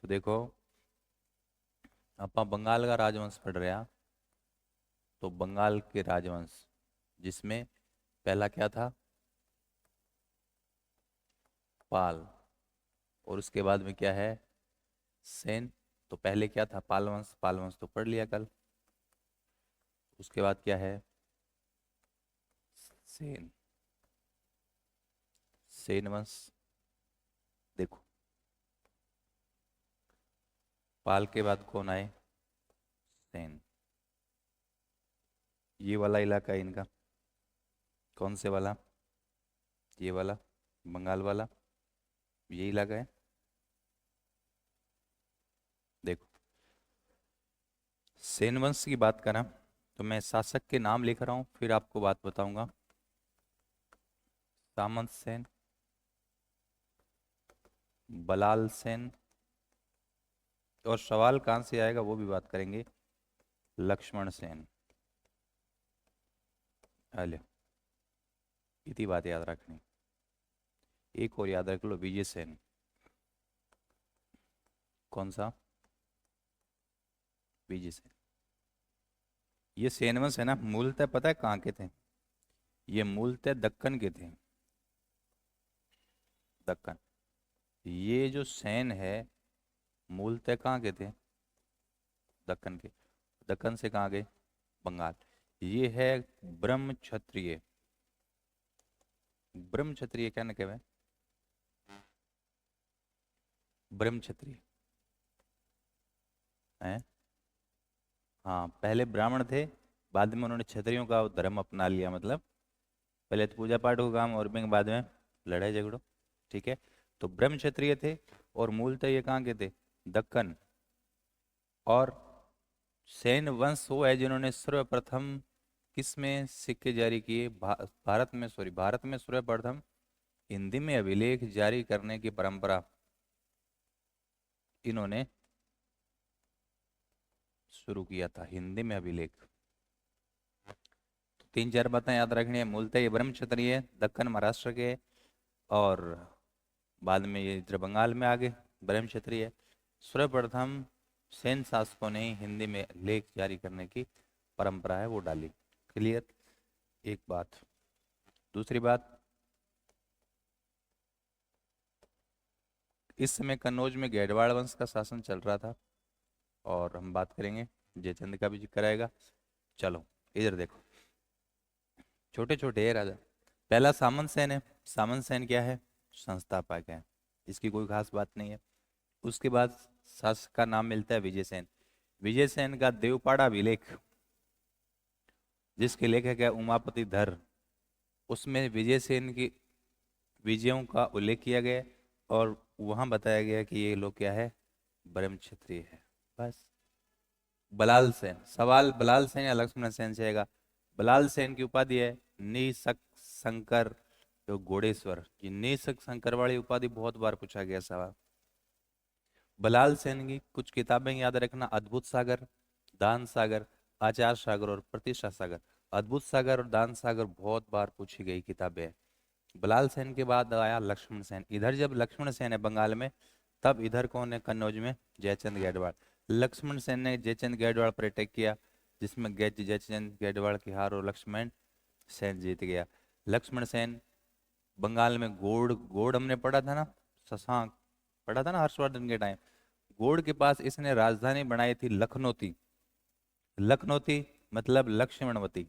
तो देखो, अपा बंगाल का राजवंश पढ़ रहे हैं। तो बंगाल के राजवंश जिसमें पहला क्या था? पाल। और उसके बाद में क्या है? सेन। तो पहले क्या था? पाल वंश। पाल वंश तो पढ़ लिया कल। उसके बाद क्या है? सेन। सेन वंश। देखो, पाल के बाद कौन आए? सेन। ये वाला इलाका है इनका। कौन से वाला? ये वाला, बंगाल वाला, ये इलाका है। देखो, सेन वंश की बात करें तो मैं शासक के नाम लिख रहा हूँ, फिर आपको बात बताऊंगा। सामंत सेन, बलाल सेन, और सवाल कहाँ से आएगा वो भी बात करेंगे। लक्ष्मण सेन। अले, इतनी बात याद रखनी। एक और याद रख लो, विजय सेन। कौन सा? विजय सेन। ये सेन वंश है ना, मूलतः पता है कहाँ के थे? ये मूलतः दक्कन के थे। दक्कन। ये जो सेन है, मूलतः कहाँ के थे? दक्कन के। दक्कन से कहाँ गए? बंगाल। ये है ब्रह्म क्षत्रिय। ब्रह्म क्षत्रिय क्या ना कहवे? ब्रह्म क्षत्रिय है। हाँ, पहले ब्राह्मण थे, बाद में उन्होंने क्षत्रियों का धर्म अपना लिया। मतलब पहले तो पूजा पाठ को काम, और फिर बाद में लड़ाई झगड़ो। ठीक है। तो ब्रह्म क्षत्रिय थे, और मूलतः ये कहाँ के थे? दक्कन। और सेन वंश वो है जिन्होंने सर्वप्रथम किस में सिक्के जारी किए? भारत में, सॉरी, भारत में सर्वप्रथम हिंदी में अभिलेख जारी करने की परंपरा इन्होंने शुरू किया था। हिंदी में अभिलेख। तो तीन चार बातें याद रखनी है। मूलतः ये ब्रह्म क्षत्रिय है, दक्कन महाराष्ट्र के, और बाद में ये इधर बंगाल में आ गए। ब्रह्म क्षत्रिय है। सर्वप्रथम सेन शासकों ने हिंदी में लेख जारी करने की परंपरा है वो डाली। क्लियर? एक बात। दूसरी बात, इस समय कन्नौज में गैडवाड़ वंश का शासन चल रहा था, और हम बात करेंगे, जयचंद का भी जिक्र आएगा। चलो, इधर देखो, छोटे छोटे है राजा। पहला सामंत सेन है। सामंत सेन क्या है? संस्थापक है। इसकी कोई खास बात नहीं है। उसके बाद शासक का नाम मिलता है विजय सेन। विजय सेन का देवपाड़ा अभिलेख, जिसके लेखक है उमापति धर, उसमें विजय सेन की विजयों का उल्लेख किया गया है, और वहां बताया गया कि ये लोग क्या है? ब्रह्म क्षत्रिय है। बस। बलाल सेन, सवाल बलाल सेन या लक्ष्मण सेन से आएगा। बलाल सेन की उपाधि है निशक शंकर जो घोड़ेश्वर। ये निशक शंकर वाली उपाधि बहुत बार पूछा गया सवाल। बलाल सेन की कुछ किताबें याद रखना: अद्भुत सागर, दान सागर, आचार सागर और प्रतिष्ठा सागर। अद्भुत सागर और दान सागर बहुत बार पूछी गई किताबें हैं। बलाल सेन के बाद आया लक्ष्मण सेन। इधर जब लक्ष्मण सेन है बंगाल में, तब इधर कौन है कन्नौज में? जयचंद गैडवाल। लक्ष्मण सेन ने जयचंद गैडवाल पर अटैक किया, जिसमें जयचंद गैडवाल की हार और लक्ष्मण सेन जीत गया। लक्ष्मण सेन बंगाल में गोड़, गोड़ हमने पढ़ा था ना, शशांक पढ़ा था ना हर्षवर्धन के टाइम। गोड़ के पास इसने राजधानी बनाई थी लखनौती। लखनौती मतलब लक्ष्मणवती।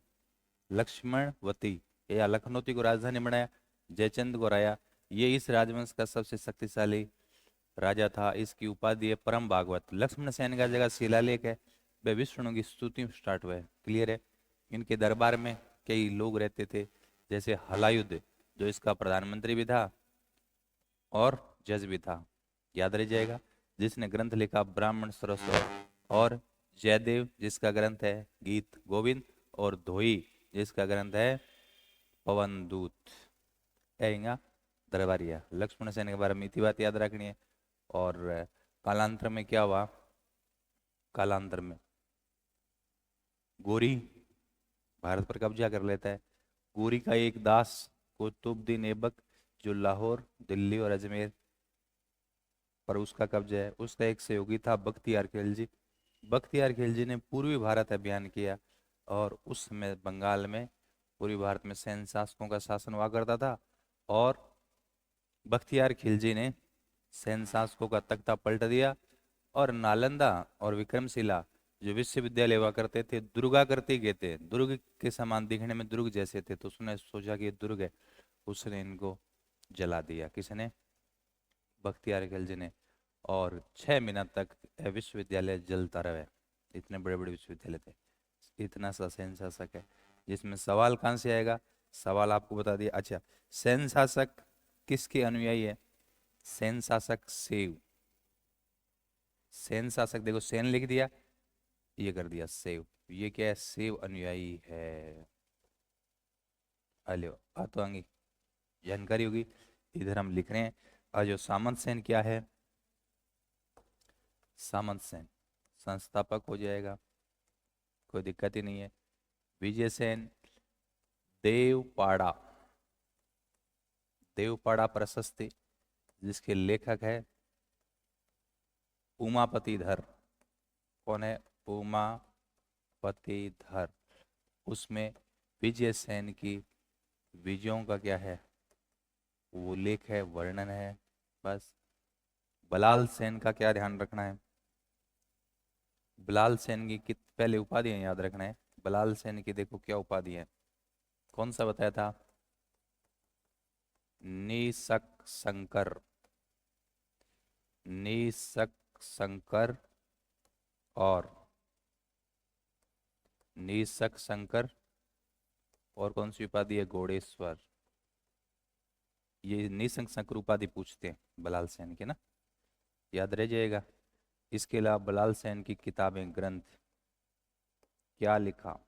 लक्ष्मणवती या लखनौती को राजधानी बनाया, जयचंद को राया। ये इस राजवंश का सबसे शक्तिशाली राजा था। इसकी उपाधि है परम भागवत। लक्ष्मण सेन का जगह शिलालेख है, वे विष्णु की स्तुति स्टार्ट हुआ है। क्लियर है? इनके दरबार में कई लोग रहते थे, जैसे हलायुद्ध जो इसका प्रधानमंत्री भी था और जज भी था, याद रह जाएगा। जिसने ग्रंथ लिखा ब्राह्मण सरस्वत, और जयदेव जिसका ग्रंथ है गीत गोविंद, और धोई जिसका ग्रंथ है पवन दूत। कहेंगा दरबारिया। लक्ष्मण सेन के बारे में इतनी बात याद रखनी है। और कालांतर में क्या हुआ? कालांतर में गोरी भारत पर कब्जा कर लेता है। गोरी का एक दास कुतुबुद्दीन ऐबक, जो लाहौर, दिल्ली और अजमेर पर उसका कब्जा है। उसका एक सहयोगी था बख्तियार खिलजी। बख्तियार खिलजी ने पूर्वी भारत अभियान किया, और उस समय बंगाल में पूर्वी भारत में सैन्य शासकों का शासन हुआ करता था। और बख्तियार खिलजी ने सैन्य शासकों का तख्ता पलट दिया, और नालंदा और विक्रमशिला जो विश्वविद्यालय हुआ करते थे, दुर्गाकृति के थे, दुर्ग के समान दिखने में, दुर्ग जैसे थे, तो उसने सोचा कि ये दुर्ग है, उसने इनको जला दिया। किसने? बख्तियार खिलजी ने। और 6 महीना तक यह विश्वविद्यालय जलता रहे। इतने बड़े बड़े विश्वविद्यालय थे। इतना सा सैन्य शासक है। जिसमें सवाल कहाँ से आएगा? सवाल आपको बता दिया। अच्छा, सैन्य शासक किसके अनुयायी है? सैन्य शासक सेव। सैन्य शासक, देखो सैन लिख दिया, ये कर दिया सेव। ये क्या है? सेव अनुयायी है। हेलो, आ तो आगे जानकारी होगी। इधर हम लिख रहे हैं। और जो सामंत सेन क्या है? सामंत सेन संस्थापक हो जाएगा, कोई दिक्कत ही नहीं है। विजय सेन देवपाड़ा, देवपाड़ा प्रशस्ति, जिसके लेखक है उमापतिधर। कौन है? उमापतिधर। उसमें विजय सेन की विजयों का क्या है? वो लेख है, वर्णन है। बस। बलाल सेन का क्या ध्यान रखना है? बलाल सेन की पहले उपाधियां याद रखना है। बलाल सेन की देखो क्या उपाधि है। कौन सा बताया था? निसक शंकर, निसक शंकर, और निसक शंकर, और कौन सी उपाधि है? घोड़ेश्वर। ये निसंक शंकर उपाधि पूछते हैं बलाल सेन के ना, याद रह जाएगा। इसके अलावा बलाल सेन की किताबें, ग्रंथ, क्या लिखा?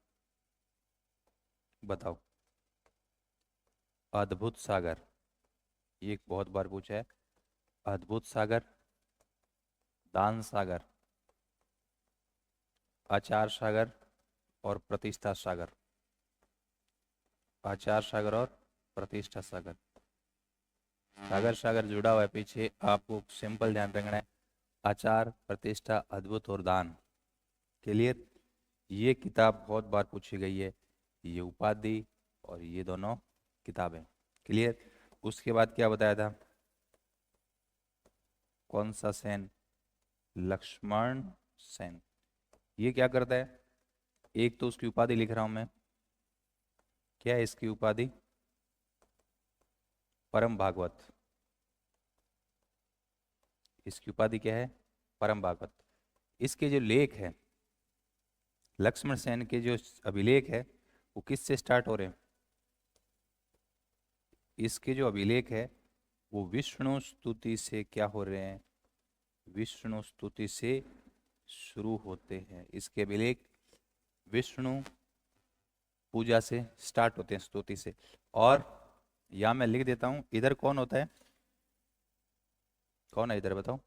बताओ। अद्भुत सागर, ये एक बहुत बार पूछा है। अद्भुत सागर, दान सागर, आचार सागर, और प्रतिष्ठा सागर। आचार सागर और प्रतिष्ठा सागर। सागर सागर जुड़ा हुआ है पीछे, आपको सिंपल ध्यान रखना है। आचार, प्रतिष्ठा, अद्भुत और दान। क्लियर? ये किताब बहुत बार पूछी गई है, ये उपाधि और ये दोनों किताबें। क्लियर? उसके बाद क्या बताया था? कौन सा सेन? लक्ष्मण सेन। ये क्या करता है? एक तो उसकी उपाधि लिख रहा हूं मैं। क्या है इसकी उपाधि? परम भागवत। इसकी उपाधि क्या है? परम भागवत। इसके जो लेख है, लक्ष्मण सेन के जो अभिलेख है, वो किससे स्टार्ट हो रहे हैं? इसके जो अभिलेख है वो विष्णु स्तुति से क्या हो रहे हैं? विष्णु स्तुति से शुरू होते हैं। इसके अभिलेख विष्णु पूजा से स्टार्ट होते हैं, स्तुति से। और यहां मैं लिख देता हूं, इधर कौन होता है? कौन है इधर बताओ?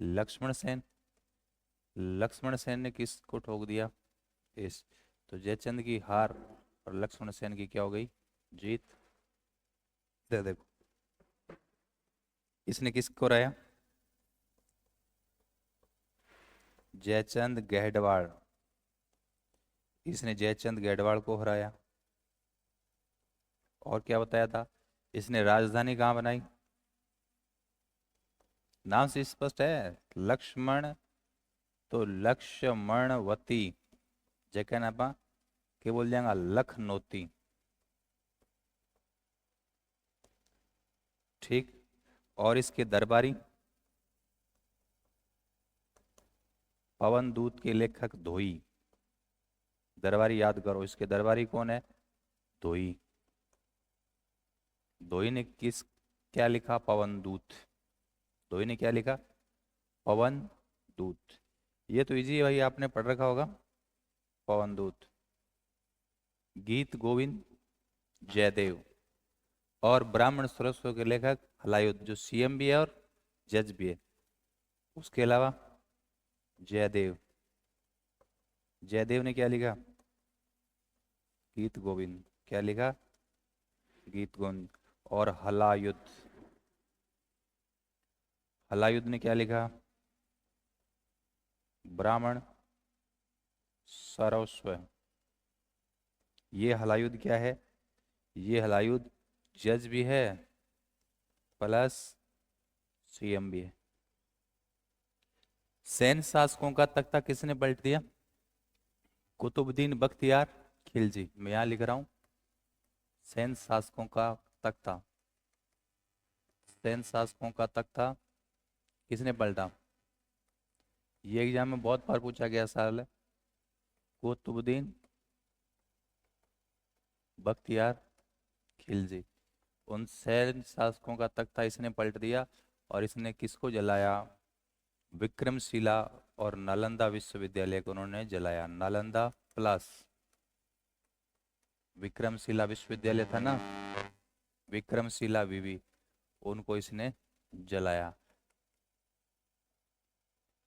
लक्ष्मण सेन। लक्ष्मण सेन ने किसको ठोक दिया? इस। तो जयचंद की हार और लक्ष्मण सेन की क्या हो गई? जीत। इधर देखो, इसने किसको हराया? जयचंद गहडवाड़। इसने जयचंद गहडवाड़ को हराया। और क्या बताया था? इसने राजधानी कहाँ बनाई? नाम से स्पष्ट है, लक्ष्मण। तो लक्ष्मणवती, जैसे ना अपा के बोल जाएगा लखनौती। ठीक। और इसके दरबारी, पवन दूत के लेखक धोई। दरबारी याद करो, इसके दरबारी कौन है? धोई। धोई ने क्या लिखा? पवन दूत। धोई ने क्या लिखा? पवन दूत। ये तो इजी है भाई, आपने पढ़ रखा होगा। पवन दूत। गीत गोविंद जयदेव। और ब्राह्मण सरस्वती के लेखक हलायुद्ध, जो सीएम भी है और जज भी है। उसके अलावा जयदेव। जयदेव ने क्या लिखा? गीत गोविंद। क्या लिखा? गीत गोविंद। और हलायुद्ध। हलायुद्ध ने क्या लिखा? ब्राह्मण सर्वस्व। ये हलायुद्ध क्या है? ये हलायुद्ध जज भी है प्लस सीएम भी है। सैन्य शासकों का तख्ता किसने पलट दिया? कुतुबुद्दीन बख्तियार खिलजी। मैं यहाँ लिख रहा हूँ सैन्य शासकों का तख्ता। सैन्य शासकों का तख्ता किसने पलटा? ये एग्जाम में बहुत बार पूछा गया सवाल है। कुतुबुद्दीन बख्तियार खिलजी। उन सैन्य शासकों का तख्ता इसने पलट दिया। और इसने किसको जलाया? विक्रमशिला और नालंदा विश्वविद्यालय को उन्होंने जलाया। नालंदा प्लस विक्रमशिला विश्वविद्यालय था ना, विक्रमशिला विवि, उनको इसने जलाया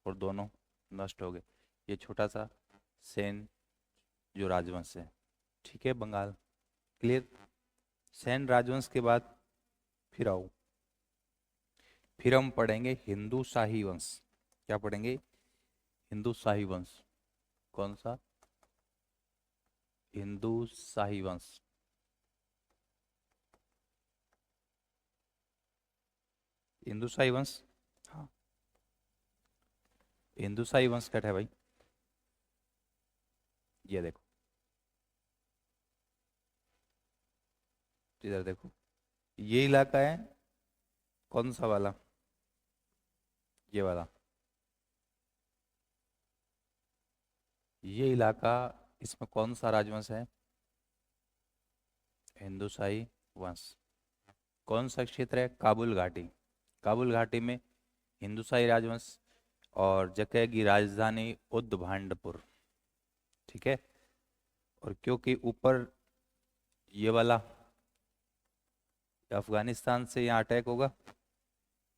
और दोनों नष्ट हो गए। ये छोटा सा सेन जो राजवंश है, ठीक है, बंगाल। क्लियर? सेन राजवंश के बाद फिर आओ, फिर हम पढ़ेंगे हिंदू शाही वंश। क्या पढ़ेंगे? हिंदू शाही वंश। कौन सा? हिंदू शाही वंश। हिंदू शाही वंश, हाँ। हिंदू शाही वंश क्या है भाई? ये देखो, इधर देखो, ये इलाका है कौन सा वाला? ये वाला। ये इलाका, इसमें कौन सा राजवंश है? हिंदू शाही वंश। कौन सा क्षेत्र है? काबुल घाटी। काबुल घाटी में हिंदू शाही राजवंश। और जगह की राजधानी उद्भांडपुर। ठीक है। और क्योंकि ऊपर ये वाला अफगानिस्तान से यहाँ अटैक होगा,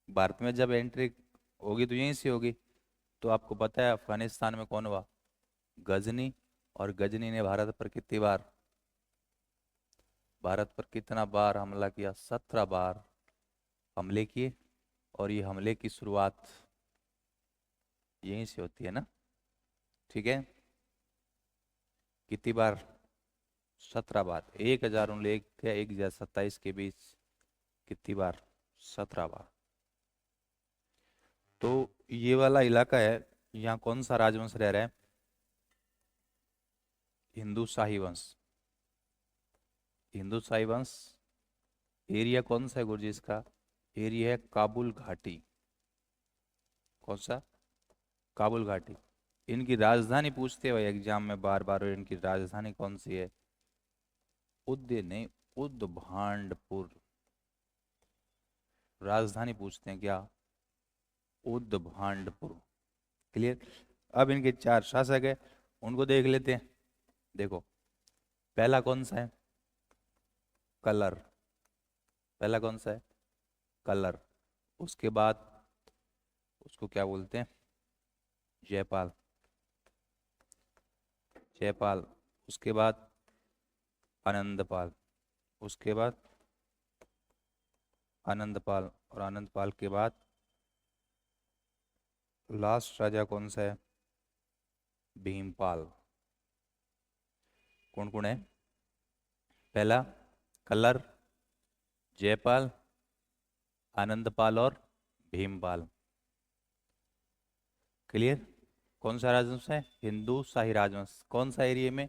भारत में जब एंट्री होगी तो यहीं से होगी। तो आपको पता है अफगानिस्तान में कौन हुआ? गजनी। और गजनी ने भारत पर कितना बार हमला किया? 17 बार हमले किए। और ये हमले की शुरुआत यहीं से होती है ना, ठीक है। कितनी बार? 17 बार। 1001 या 1027 के बीच कितनी बार? 17 बार। तो ये वाला इलाका है, यहाँ कौन सा राजवंश रह रहा है? हिंदू शाही वंश। हिंदू शाही वंश। एरिया कौन सा है गुरुजी इसका? एरिया है काबुल घाटी। कौन सा? काबुल घाटी। इनकी राजधानी पूछते हैं भाई एग्जाम में बार बार, इनकी राजधानी कौन सी है? नहीं, उद्भांडपुर। राजधानी पूछते हैं क्या? उद्भांडपुर। क्लियर? अब इनके 4 शासक है, उनको देख लेते हैं। देखो, पहला कौन सा है? कलर। पहला कौन सा है? कलर। उसके बाद उसको क्या बोलते हैं? जयपाल। जयपाल। उसके बाद आनंदपाल। उसके बाद आनंदपाल। और आनंदपाल के बाद लास्ट राजा कौन सा है? भीमपाल। कौन कौन है? पहला कलर, जयपाल, आनंदपाल और भीमपाल। क्लियर? कौन सा राजवंश है? हिंदू शाही राजवंश। कौन सा एरिया में?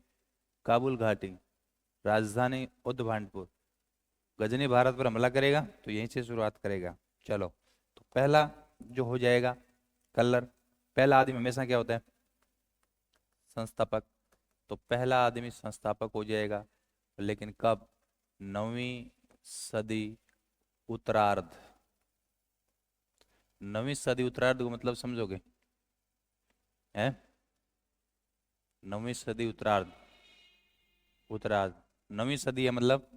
काबुल घाटी। राजधानी उद्भांडपुर। गजनी भारत पर हमला करेगा तो यहीं से शुरुआत करेगा। चलो, तो पहला जो हो जाएगा कलर। पहला आदमी हमेशा क्या होता है? संस्थापक। तो पहला आदमी संस्थापक हो जाएगा, लेकिन कब? 9वीं सदी उत्तरार्ध। 9वीं सदी उत्तरार्ध को मतलब समझोगे? है 9वीं सदी उत्तरार्ध। उत्तरार्ध 9वीं सदी है मतलब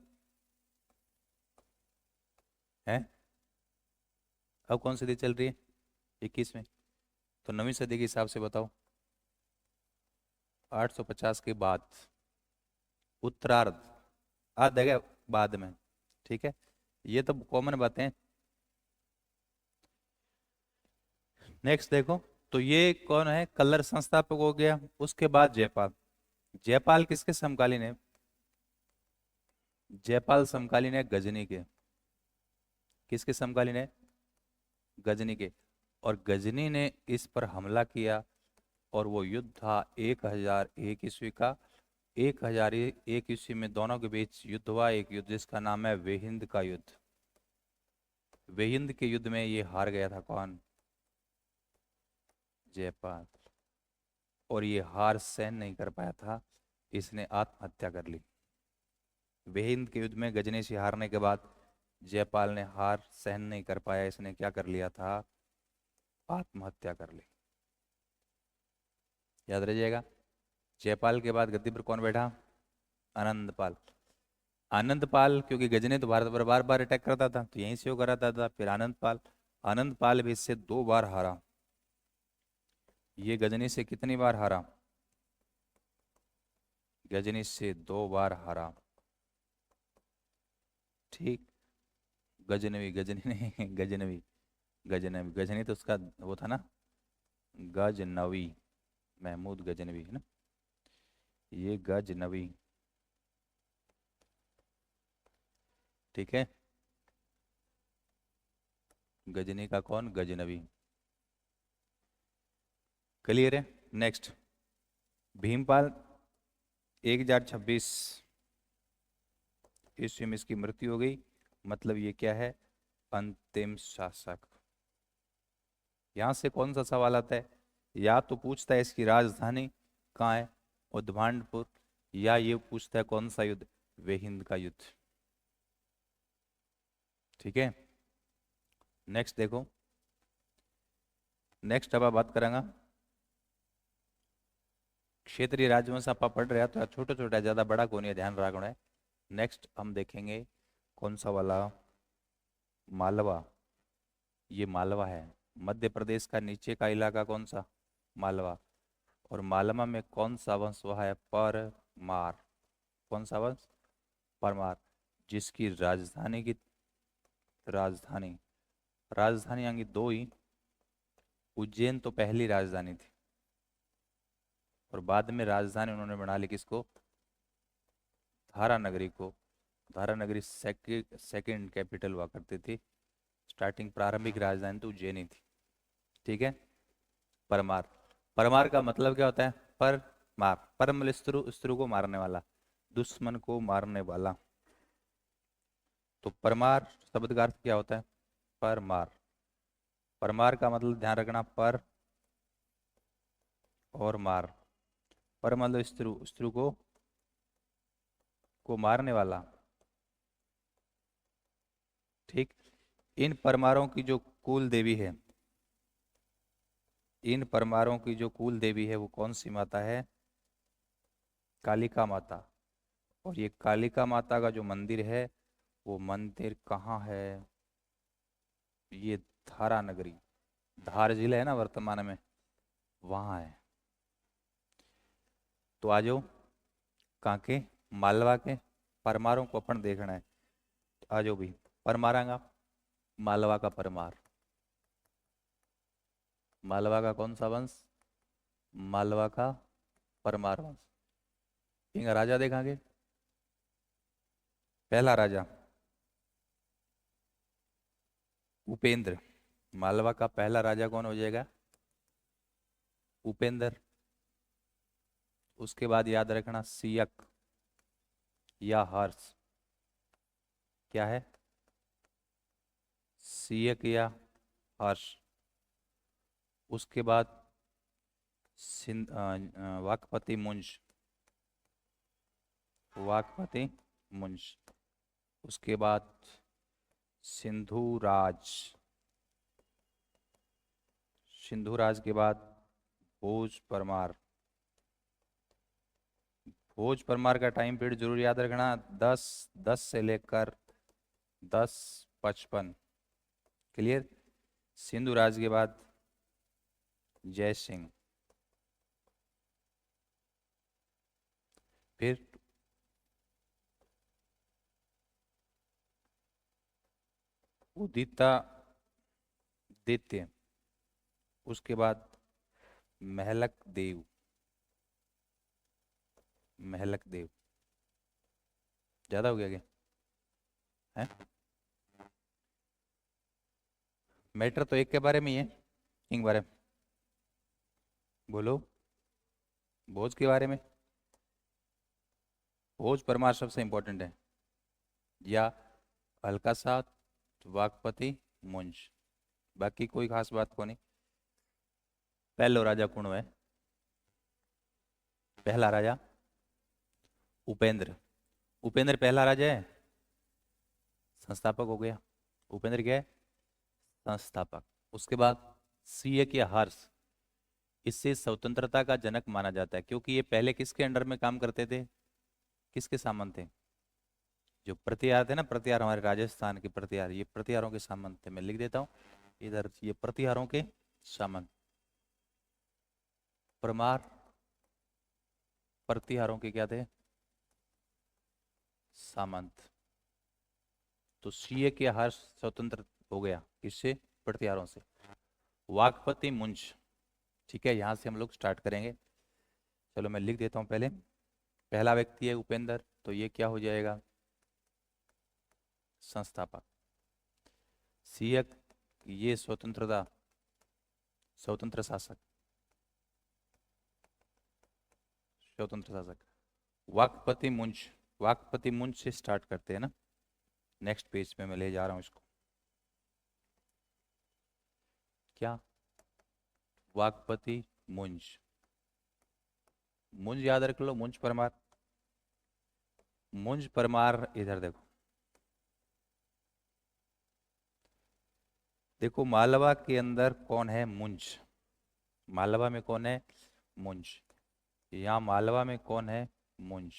है। अब कौन सी सदी चल रही है? 21 में। तो 9वीं सदी के हिसाब से बताओ। 850 के बाद उत्तरार्ध। आध है बाद में, ठीक है। ये तो कॉमन बातें हैं। नेक्स्ट देखो, तो ये कौन है, कलर संस्थापक हो गया। उसके बाद जयपाल। जयपाल किसके समकालीन है? जयपाल समकालीन है गजनी के। किसके समकालीन है? गजनी के। और गजनी ने इस पर हमला किया, और वो युद्ध था 1001 ईस्वी का। 1001 ईस्वी में दोनों के बीच युद्ध हुआ, एक युद्ध जिसका नाम है वेहिंद का युद्ध। वेहिंद के युद्ध में ये हार गया था, कौन? जयपाल। और ये हार सहन नहीं कर पाया था, इसने आत्महत्या कर ली। वेहिंद के युद्ध में गजनी से हारने के बाद जयपाल ने हार सहन नहीं कर पाया, इसने क्या कर लिया था? आत्महत्या कर ली। याद रह जाएगा। जयपाल के बाद गद्दी पर कौन बैठा? आनंदपाल। आनंदपाल, क्योंकि गजनी तो भारत पर बार बार अटैक करता था, तो यहीं से वो कराता था। फिर आनंदपाल। आनंदपाल भी इससे 2 बार हारा। ये गजनी से कितनी बार हारा? गजनी से 2 बार हारा। ठीक। गजनवी, गजनी नहीं, गजनवी। गजनवी, गजनी तो उसका वो था ना, गजनवी। महमूद गजनवी है ना, ये गजनवी। ठीक है। गजनी का कौन? गजनवी। क्लियर है। नेक्स्ट, भीमपाल 1026 ईस्वी में इसकी मृत्यु हो गई। मतलब ये क्या है? अंतिम शासक। यहां से कौन सा सवाल आता है? या तो पूछता है इसकी राजधानी कहाँ है, उद्भांडपुर, या ये पूछता है कौन सा युद्ध? वेहिंद का युद्ध। ठीक है। नेक्स्ट देखो। नेक्स्ट अब बात करेंगे क्षेत्रीय राजवंश। आप पढ़ रहे हैं तो छोटा छोटा, ज्यादा बड़ा कौन है, ध्यान रखना है। नेक्स्ट हम देखेंगे कौन सा वाला? मालवा। ये मालवा है। मध्य प्रदेश का नीचे का इलाका कौन सा? मालवा। और मालवा में कौन सा वंश हुआ है? परमार। कौन सा वंश? परमार। जिसकी राजधानी राजधानी आएंगी दो ही। उज्जैन तो पहली राजधानी थी, और बाद में राजधानी उन्होंने बना ली किसको? धारा नगरी को। धारा नगरी सेकंड कैपिटल हुआ करती थी। स्टार्टिंग प्रारंभिक राजधानी तो उज्जैनी थी। ठीक है। परमार। परमार का मतलब क्या होता है? पर मार। परम मतलब स्त्रु, स्त्रु को मारने वाला, दुश्मन को मारने वाला। तो परमार शब्द का अर्थ क्या होता है? परमार। परमार का मतलब ध्यान रखना, पर और मार। पर मतलब स्त्रु, स्त्रु को मारने वाला। ठीक। इन परमारों की जो कुल देवी है, इन परमारों की जो कुल देवी है वो कौन सी माता है? कालिका माता। और ये कालिका माता का जो मंदिर है, वो मंदिर कहाँ है? ये धारा नगरी, धार जिला है ना वर्तमान में, वहाँ है। तो आ जाओ, कहाँ के? मालवा के। परमारों को अपन देखना है। तो आ जाओ भाई, परमारांगा। मालवा का परमार। मालवा का कौन सा वंश? मालवा का परमार वंश। इनका राजा देखांगे। पहला राजा उपेंद्र। मालवा का पहला राजा कौन हो जाएगा? उपेंद्र। उसके बाद याद रखना सियक या हर्ष। क्या है? सियक या हर्ष। उसके बाद वाकपति मुंज। वाकपति मुंज। उसके बाद सिंधु राज। सिंधु राज के बाद भोज परमार। भोज परमार का टाइम पीरियड जरूर याद रखना, 10 से लेकर 1055। क्लियर। सिंधु राज के बाद जय सिंह। फिर उदिता दित्य। उसके बाद महलक देव, महलक देव। ज्यादा हो गया क्या है? मैटर तो एक के बारे में ही है, किंग बारे में। बोलो, भोज के बारे में। भोज परमार सबसे इंपॉर्टेंट है, या हल्का सा वाकपति मुंज, बाकी कोई खास बात को नहीं। पहलो राजा कौन है? पहला राजा उपेंद्र। उपेंद्र पहला राजा है, संस्थापक हो गया। उपेंद्र क्या है? संस्थापक। उसके बाद सीए के हर्ष, इससे स्वतंत्रता का जनक माना जाता है, क्योंकि ये पहले किसके अंडर में काम करते थे? किसके सामंत थे? जो प्रतिहार थे ना, प्रतिहार हमारे राजस्थान के प्रतिहार, ये प्रतिहारों के सामंत थे। मैं लिख देता हूँ इधर, ये प्रतिहारों के सामंत। परमार प्रतिहारों के क्या थे? सामंत। तो सीए के हर्ष स्वतंत्र हो गया किससे? प्रतिहारों से। वाकपति मुंज, ठीक है, यहां से हम लोग स्टार्ट करेंगे। चलो मैं लिख देता हूं पहले। पहला व्यक्ति है उपेंद्र, तो ये क्या हो जाएगा? संस्थापक। सीएक, ये स्वतंत्रता, स्वतंत्र शासक, स्वतंत्र शासक। वाकपति मुंज, वाकपति मुंज से स्टार्ट करते हैं ना। नेक्स्ट पेज पे मैं ले जा रहा हूं इसको। क्या? वाकपति मुंज। मुंज याद रख लो, मुंज परमार। मुंज परमार, इधर देखो। देखो मालवा के अंदर कौन है? मुंज। मालवा में कौन है? मुंज। यहाँ मालवा में कौन है? मुंज।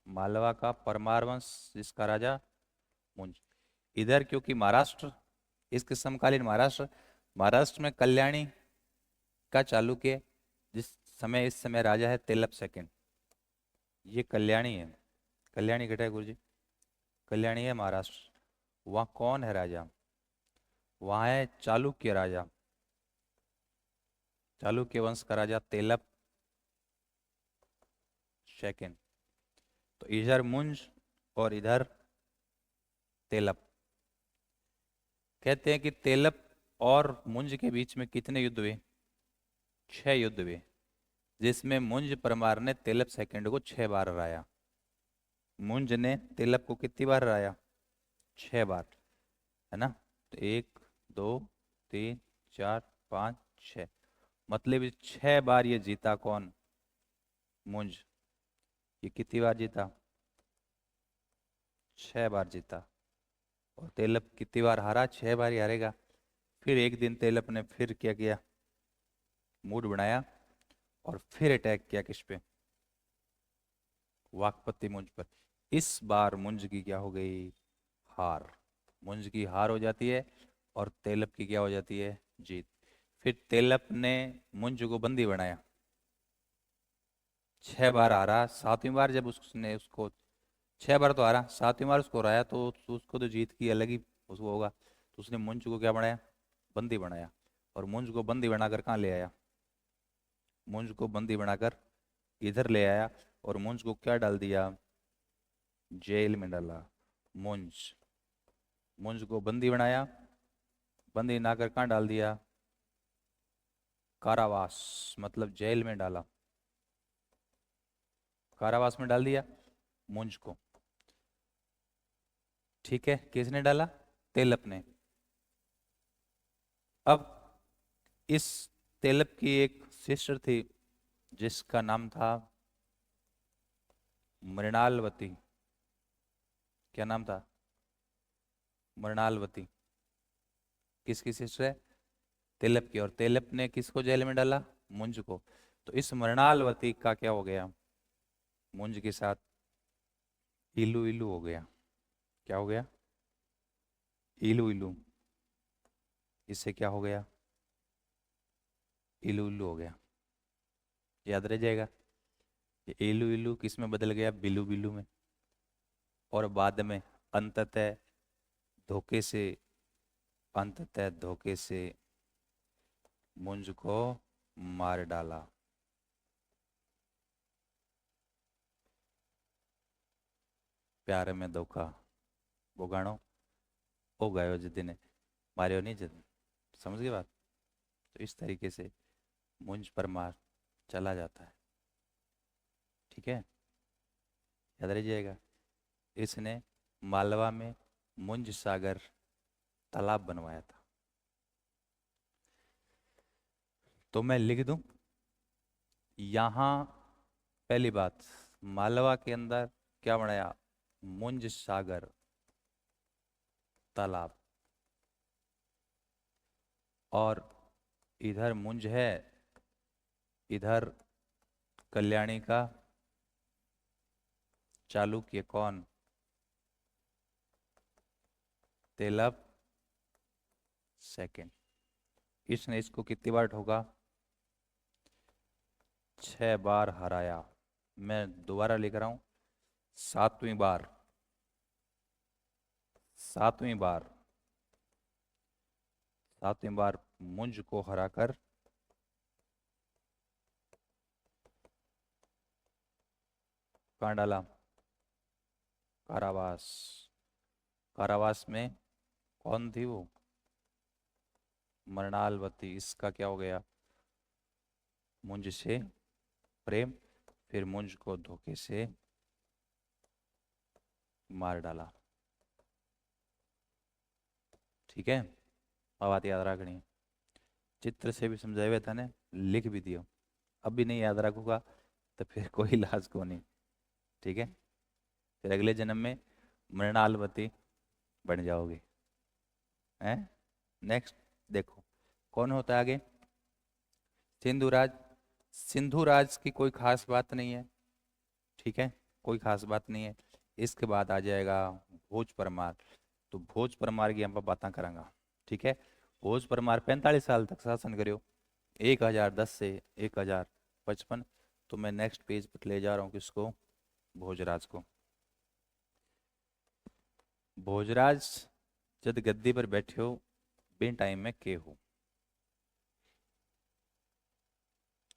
मालवा का परमार वंश, जिसका राजा मुंज। इधर क्योंकि महाराष्ट्र, इसके समकालीन महाराष्ट्र, महाराष्ट्र में कल्याणी का चालुक्य, जिस समय इस समय राजा है तेलप सेकंड। ये कल्याणी है, कल्याणी घटा है गुरु जी, कल्याणी है महाराष्ट्र। वहाँ कौन है राजा? वहाँ है चालुक्य राजा, चालुक्य वंश का राजा तेलप सेकंड। तो इधर मुंज और इधर तेलप। कहते हैं कि तेलप और मुंज के बीच में कितने युद्ध हुए? 6 युद्ध हुए, जिसमें मुंज परमार ने तेलप सेकंड को 6 बार हराया। मुंज ने तेलप को कितनी बार हराया? 6 बार, है ना। तो 1 2 3 4 5 6, मतलब 6 बार ये जीता। कौन? मुंज। ये कितनी बार जीता? 6 बार जीता। और तेलप कितनी बार हारा? 6 बार ही हारेगा। फिर एक दिन तेलप ने फिर क्या किया? मूड बनाया और फिर अटैक किया किस पे? वाकपति मुंज पर। इस बार मुंज की क्या हो गई? हार। मुंज की हार हो जाती है और तेलप की क्या हो जाती है? जीत। फिर तेलप ने मुंज को बंदी बनाया, 6 बार हारा। 7वीं बार जब उसने उसको, 6 बार तो हारा, 7वीं बार उसको हराया, तो उसको तो जीत की अलग ही उसको होगा। तो उसने मुंज को क्या बनाया? बंदी बनाया। और मुंज को बंदी बनाकर कहाँ ले आया? मुंज को बंदी बनाकर इधर ले आया, और मुंज को क्या डाल दिया? जेल में डाला। मुंज, मुंज को बंदी बनाया, बंदी बनाकर कहाँ डाल दिया? कारावास, मतलब जेल में डाला। कारावास में डाल दिया मुंज को। ठीक है, किसने डाला? तेलप ने। अब इस तेलप की एक सिस्टर थी, जिसका नाम था मृणालवती। क्या नाम था? मृणालवती। किसकी सिस्टर है? तेलप की। और तेलप ने किसको जेल में डाला? मुंज को। तो इस मृणालवती का क्या हो गया? मुंज के साथ इलू इलू हो गया। क्या हो गया? इलू इलू। इससे क्या हो गया? इलू इलू हो गया। याद रह जाएगा। ये इलू इलू किस में बदल गया? बिलू बिलू में। और बाद में अंततः धोखे से, अंततः धोखे से मुंज को मार डाला। प्यार में धोखा बोगाणो हो गयो जिद्दी ने मारियो नहीं जिद। समझ गए बात। तो इस तरीके से मुंज पर मार चला जाता है। ठीक है, याद रह जाएगा। इसने मालवा में मुंज सागर तालाब बनवाया था। तो मैं लिख दूं यहां, पहली बात, मालवा के अंदर क्या बनाया? मुंज सागर तालाब। और इधर मुंज है, इधर कल्याणी का चालुक्य कौन? तेलप सेकंड। इसने इसको कितनी बार ठोका? 6 बार हराया। मैं दोबारा लिख रहा हूं, 7वीं बार, 7वीं बार, 7वीं बार मुंज को हराकर कहाँ डाला? कारावास। कारावास में कौन थी वो? मृणालवती। इसका क्या हो गया? मुंज से प्रेम, फिर मुंज को धोखे से मार डाला। ठीक है, अब बात याद रखनी है। चित्र से भी समझाया हुआ था ने, लिख भी दियो। अब भी नहीं याद रखूंगा तो फिर कोई इलाज को नहीं। ठीक है, फिर अगले जन्म में मृणालवती बन जाओगे। हैं? नेक्स्ट देखो कौन होता है आगे? सिंधुराज। सिंधुराज की कोई खास बात नहीं है। ठीक है, कोई खास बात नहीं है। इसके बाद आ जाएगा भोज परमार। तो भोज परमार की हम बातें करेंगे। ठीक है, भोज परमार 45 साल तक शासन करो, 1010 से 1055। तो मैं नेक्स्ट पेज पर ले जा रहा हूँ किसको? भोजराज को। भोजराज जब गद्दी पर बैठे हो बिन टाइम में के हो।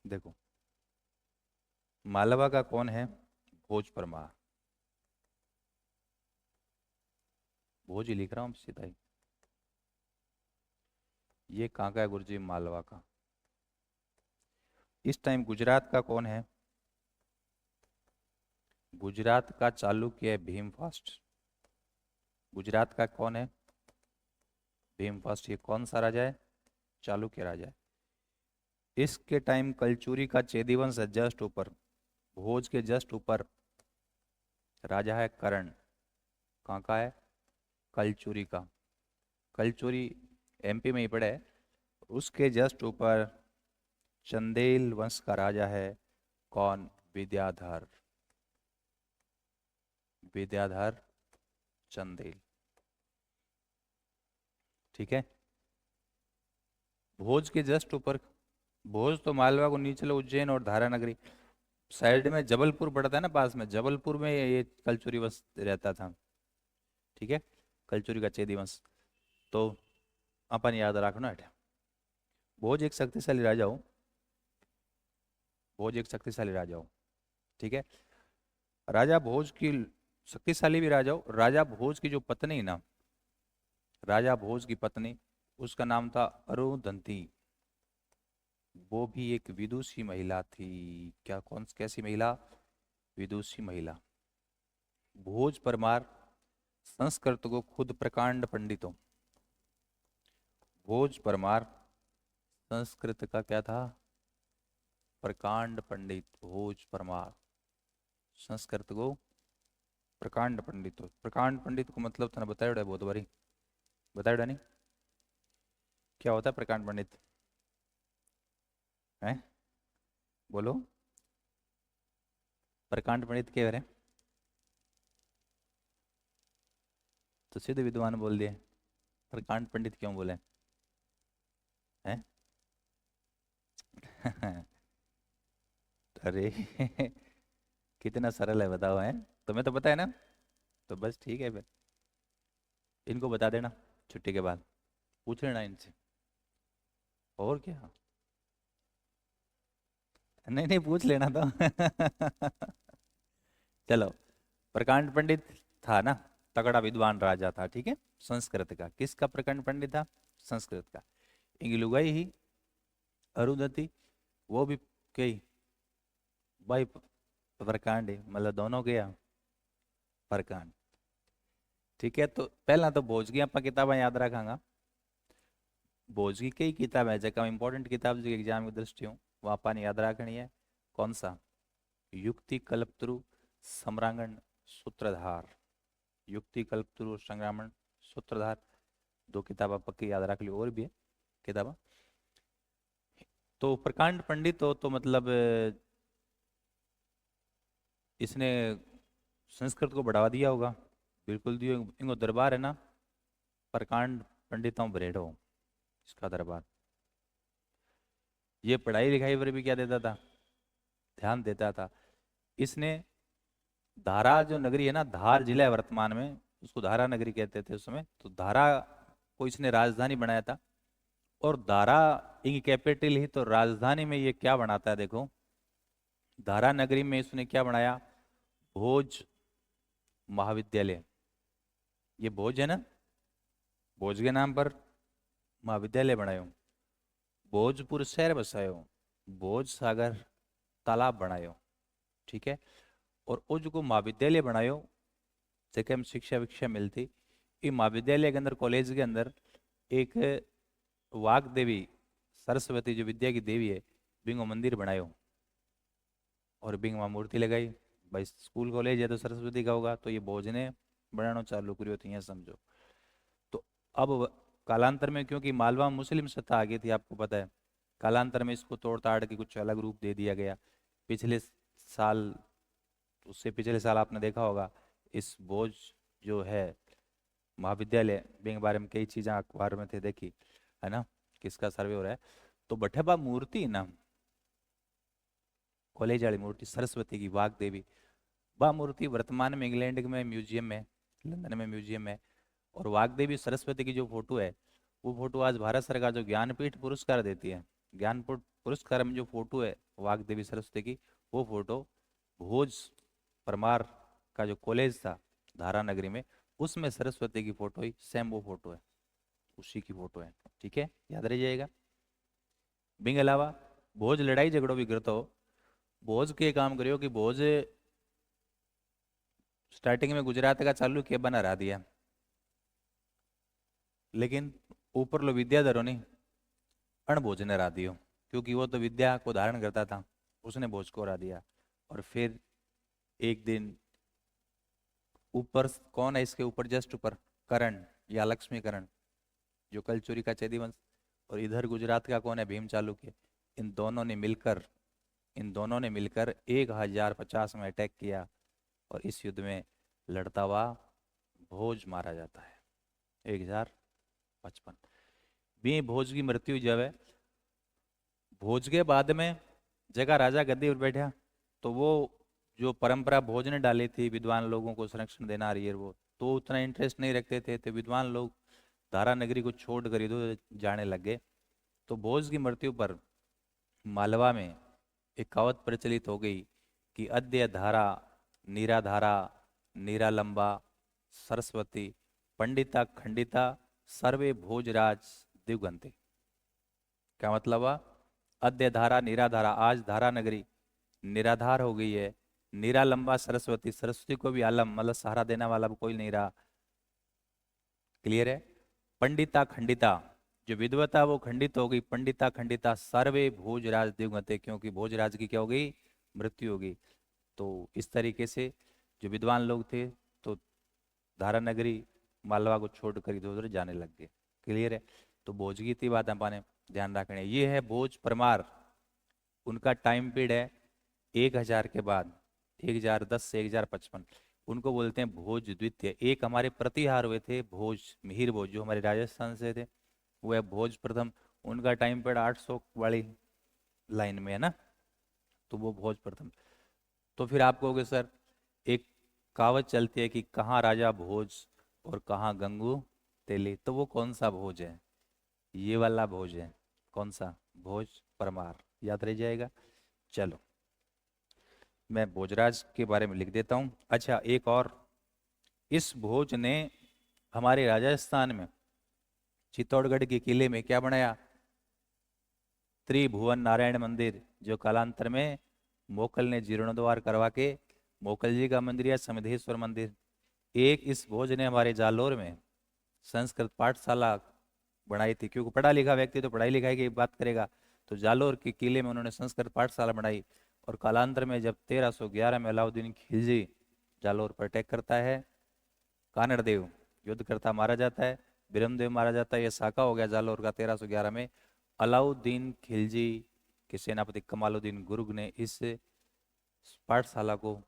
देखो मालवा का कौन है? भोज परमार। भोज ही लिख रहा हूँ सीधा ही। ये कहाँ का है गुरुजी? मालवा का। इस टाइम गुजरात का कौन है? गुजरात का चालुक्य है भीम फास्ट। गुजरात का कौन है? भीम फास्ट। ये कौन सा राजा है? चालुक्य राजा है। इसके टाइम कलचुरी का चेदी वंश है जस्ट ऊपर, भोज के जस्ट ऊपर राजा है करण। कहाँ का है? कलचुरी का। कलचुरी एमपी में ही पड़ा है। उसके जस्ट ऊपर चंदेल वंश का राजा है कौन? विद्याधर। विद्याधर चंदेल। ठीक है, भोज के जस्ट ऊपर, भोज तो मालवा को नीचे उज्जैन और धारा नगरी साइड में जबलपुर पड़ता है ना पास में, जबलपुर में ये कलचुरी वंश रहता था। ठीक है, कलचुरी का चेदी वंश। तो अपन याद रखना है, भोज एक शक्तिशाली राजा हो। भोज एक शक्तिशाली राजा हो। ठीक है, राजा भोज की शक्तिशाली भी राजा हो। राजा भोज की जो पत्नी ना, राजा भोज की पत्नी, उसका नाम था अरुंधति। वो भी एक विदुषी महिला थी। क्या? कौन कैसी महिला? विदुषी महिला। भोज परमार संस्कृत को खुद प्रकांड पंडितों। भोज परमार संस्कृत का क्या था? प्रकांड पंडित। भोज परमार संस्कृत को प्रकांड पंडित। प्रकांड पंडित को मतलब था बताया बहुत बारी, बताया नहीं क्या होता है प्रकांड पंडित? है बोलो, प्रकांड पंडित क्या है? तो सिद्ध विद्वान बोल दिए, प्रकांड पंडित क्यों बोले? हैं? अरे कितना सरल है बताओ। है तुम्हें तो पता है ना? तो बस ठीक है फिर, इनको बता देना छुट्टी के बाद, पूछ लेना इनसे। और क्या, नहीं नहीं, पूछ लेना तो। चलो, प्रकांड पंडित था ना, तगड़ा विद्वान राजा था, ठीक है, संस्कृत का। किसका प्रकांड पंडित था? संस्कृत का। इनकी लुगाई ही अरुंधति, वो भी कई भाई प्रकांड है, मतलब दोनों गया प्रकांड। ठीक है, तो पहला तो भोज की आप किताबें याद रखांगा। भोज की कई किताब है जगह इंपॉर्टेंट किताब जो एग्जाम की दृष्टि हूँ वो आपने याद रखनी है। कौन सा? युक्ति कल्पत्रु सम्रांगण सूत्रधार। युक्ति कल्पत्रु संग्रामण सूत्रधार, दो किताबें पक्की याद रख लो, और भी है किताबें। तो प्रकांड पंडित हो तो मतलब इसने संस्कृत को बढ़ावा दिया होगा, बिल्कुल दियो। इनको दरबार है ना, प्रकांड पंडितों बरेडो, इसका दरबार। ये पढ़ाई लिखाई पर भी क्या देता था? ध्यान देता था। इसने धारा जो नगरी है ना, धार जिला है वर्तमान में, उसको धारा नगरी कहते थे उस समय, तो धारा को इसने राजधानी बनाया था। और धारा इनकी कैपिटल ही, तो राजधानी में ये क्या बनाता है देखो, धारा नगरी में इसने क्या बनाया? भोज महाविद्यालय। ये भोज है ना, भोज के नाम पर महाविद्यालय बनायो। भोजपुर शहर बसायो। भोज सागर तालाब बनायो। ठीक है। और वो जो महाविद्यालय बनायो, जैसे हम शिक्षा विक्षा मिलती, ये महाविद्यालय के अंदर, कॉलेज के अंदर एक वाग देवी, सरस्वती जो विद्या की देवी है, बिंगो मंदिर बनायो। और बिंग वहाँ मूर्ति लगाई। भाई स्कूल कॉलेज है तो सरस्वती का होगा, तो ये भोज ने बनाना चालू करियो थी, यहाँ समझो। तो अब कालांतर में, क्योंकि मालवा में मुस्लिम सत्ता आ गई थी, आपको पता है, कालांतर में इसको तोड़ ताड़ के कुछ अलग रूप दे दिया गया। पिछले साल, उससे पिछले साल आपने देखा होगा, इस भोज जो है महाविद्यालय बिंग बारे में कई चीज़ें अखबार में थे देखी, है ना, किसका सर्वे हो रहा है। तो बठेबा मूर्ति ना, कॉलेज वाली मूर्ति सरस्वती की, वाग देवी, वह मूर्ति वर्तमान में इंग्लैंड में म्यूजियम में, लंदन में म्यूजियम में। और वाग्देवी सरस्वती की जो फोटो है, वो फोटो आज भारत सरकार जो ज्ञानपीठ पुरस्कार देती है, ज्ञानपीठ पुरस्कार में जो फोटो है वाग्देवी सरस्वती की, वो फोटो भोज परमार का जो कॉलेज था धारा नगरी में, उसमें सरस्वती की फोटो ही सेम वो फोटो है, उसी की फोटो है। ठीक है, याद रह जाएगा। बिंग अलावा भोज लड़ाई झगड़ों भी करता हो, भोज के काम करियो कि भोज स्टार्टिंग में गुजरात का चालू किया, बना रहा दिया, लेकिन ऊपर लो विद्याधरों ने अणभोज ने हरा दियो, क्योंकि वो तो विद्या को धारण करता था, उसने भोज को हरा दिया। और फिर एक दिन ऊपर कौन है इसके ऊपर, जस्ट ऊपर करण या लक्ष्मी करण, जो कलचुरी का चेदी वंश, और इधर गुजरात का कौन है, भीम चालुक्य। इन दोनों ने मिलकर, इन दोनों ने मिलकर 1050 में अटैक किया, और इस युद्ध में लड़ता हुआ भोज मारा जाता है। 1055 बी भोज की मृत्यु जब है, भोज के बाद में जगह राजा गद्दी पर बैठा, तो वो जो परंपरा भोज ने डाली थी विद्वान लोगों को संरक्षण देना रही है, वो तो उतना इंटरेस्ट नहीं रखते थे, तो विद्वान लोग धारा नगरी को छोड़ कर इधर जाने लग गए। तो भोज की मृत्यु पर मालवा में एक कहावत प्रचलित हो गई कि अद्य धारा नीराधारा नीरालंबा सरस्वती पंडिता खंडिता सर्वे भोजराज दिवगंते। क्या मतलब हुआ? अद्य धारा निराधारा, आज धारा नगरी निराधार हो गई है। निरालंबा सरस्वती, सरस्वती को भी आलम मतलब सहारा देने वाला कोई नहीं रहा। क्लियर है? पंडिता खंडिता, जो विद्वता वो खंडित हो गई। पंडिता खंडिता सर्वे भोजराज दिवगते, क्योंकि भोजराज की क्या हो गई? मृत्यु हो गई। तो इस तरीके से जो विद्वान लोग थे, तो धारा नगरी मालवा को छोड़कर इधर उधर जाने लग गए। क्लियर है? तो भोज की इतनी बात अपने ध्यान रखनी है। ये है भोज परमार, उनका टाइम पीरियड है 1000 के बाद, 1010 से 1055। उनको बोलते हैं भोज द्वितीय। एक हमारे प्रतिहार हुए थे भोज, मिहिर भोज, जो हमारे राजस्थान से थे, वो है भोज प्रथम। उनका टाइम पीरियड 800 वाली लाइन में है ना, तो वो भोज प्रथम। तो फिर आप कहोगे सर, एक कहावत चलती है कि कहाँ राजा भोज और कहाँ गंगू तेली, तो वो कौन सा भोज है? ये वाला भोज है। कौन सा? भोज परमार, याद रह जाएगा। चलो मैं भोजराज के बारे में लिख देता हूँ। अच्छा एक और, इस भोज ने हमारे राजस्थान में चित्तौड़गढ़ के किले में क्या बनाया? त्रिभुवन नारायण मंदिर, जो कालांतर में मोकल ने जीर्णोद्धार करवा के मोकल जी का मंदिर या समिधेश्वर मंदिर। एक इस भोज ने हमारे जालोर में संस्कृत पाठशाला बनाई थी, क्योंकि पढ़ा लिखा व्यक्ति तो पढ़ाई लिखाई की बात करेगा। तो जालोर के किले में उन्होंने संस्कृत पाठशाला बनाई। और कालांतर में जब 1311 में अलाउद्दीन खिलजी जालोर पर अटैक करता है, कानड़ देव युद्ध करता मारा जाता है, बिरमदेव मारा जाता है, यह साका हो गया जालोर का 1311 में। अलाउद्दीन खिलजी के सेनापति कमालुद्दीन गुर्ग ने इस पाठशाला को